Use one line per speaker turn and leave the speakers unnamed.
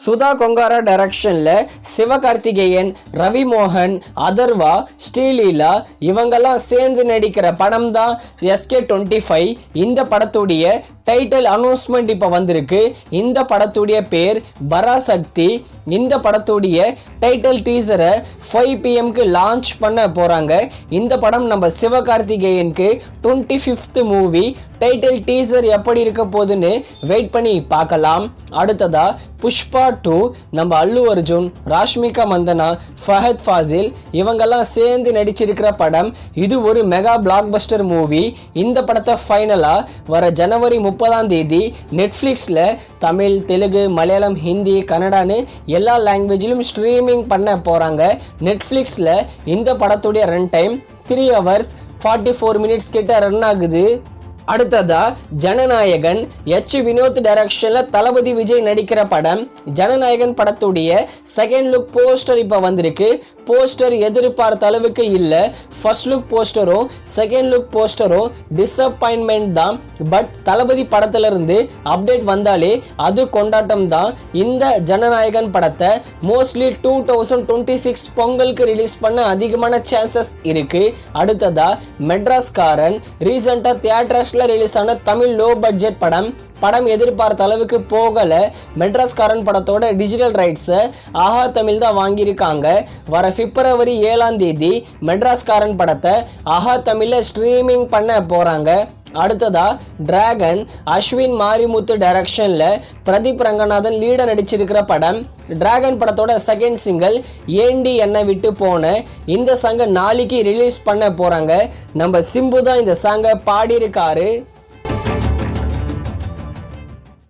சுதா கொங்காரா டைரக்ஷன்ல சிவகார்த்திகேயன், ரவி மோகன், அதர்வா, ஸ்ரீலீலா இவங்கெல்லாம் சேர்ந்து நடிக்கிற படம் தான் SK25. இந்த படத்துடைய டைட்டில் அனௌன்ஸ்மெண்ட் இப்போ வந்திருக்கு. இந்த படத்துடைய பேர் பராசக்தி. இந்த படத்துடைய டைட்டில் டீசரை 5 PM லான்ச் பண்ண போறாங்க. இந்த படம் நம்ம சிவகார்த்திகேயனுக்கு 25th மூவி. டைட்டில் டீசர் எப்படி இருக்க போகுதுன்னு வெயிட் பண்ணி பார்க்கலாம். அடுத்ததா புஷ்பா 2 நம்ம அல்லு அர்ஜுன், ராஷ்மிகா மந்தனா, ஃபஹத் ஃபாசில் இவங்கெல்லாம் சேர்ந்து நடிச்சிருக்கிற படம். இது ஒரு மெகா பிளாக் பஸ்டர் மூவி. இந்த படத்தை ஃபைனலாக வர ஜனவரி 30 நெட்ஃப்ளிக்ஸில் தமிழ், தெலுங்கு, மலையாளம், ஹிந்தி, கன்னடான்னு எல்லா லாங்குவேஜிலும் ஸ்ட்ரீமிங் பண்ண போகிறாங்க. நெட்ஃப்ளிக்ஸில் இந்த படத்துடைய ரன் டைம் 3 hours 44 minutes கிட்ட ரன் ஆகுது. அடுத்ததா ஜனநாயகன் வினோத் டைரக்ஷன்ல தளபதி விஜய் நடிக்கிற படம். ஜனநாயகன் படத்துடைய செகண்ட் லுக் போஸ்டர் இப்போ வந்திருக்கு. போஸ்டர் எதிர்பார்த்த அளவுக்கு இல்லை. ஃபர்ஸ்ட் லுக் போஸ்டரும் செகண்ட் லுக் போஸ்டரும் டிசப்பாயின்மெண்ட் தான். பட் தளபதி படத்துல இருந்து அப்டேட் வந்தாலே அது கொண்டாட்டம் தான். இந்த ஜனநாயகன் படத்தை மோஸ்ட்லி 2026 பொங்கலுக்கு ரிலீஸ் பண்ண அதிகமான சான்சஸ் இருக்கு. அடுத்ததா மெட்ராஸ்காரன் ரீசெண்டா தியேட்டர்ஸ்ல ரிலீஸ் ஆன தமிழ் லோ பட்ஜெட் படம் எதிர்பார்த்த அளவுக்கு போகல. மெட்ராஸ்காரன் படத்தோட டிஜிட்டல் ரைட்ஸை ஆஹா தமிழ் தான் வாங்கியிருக்காங்க. வர February 7 மெட்ராஸ்காரன் படத்தை ஆஹா தமிழ்ல ஸ்ட்ரீமிங் பண்ண போறாங்க. அடுத்ததா டிராகன் அஸ்வின் மாரிமுத்து டைரக்ஷன்ல பிரதீப் ரங்கநாதன் லீட நடிச்சிருக்கிற படம். டிராகன் படத்தோட செகண்ட் சிங்கிள் ஏண்டி என்னை விட்டு போன. இந்த சாங்கை நாளைக்கு ரிலீஸ் பண்ண போறாங்க. நம்ம சிம்பு தான் இந்த சாங்கை பாடியிருக்காரு.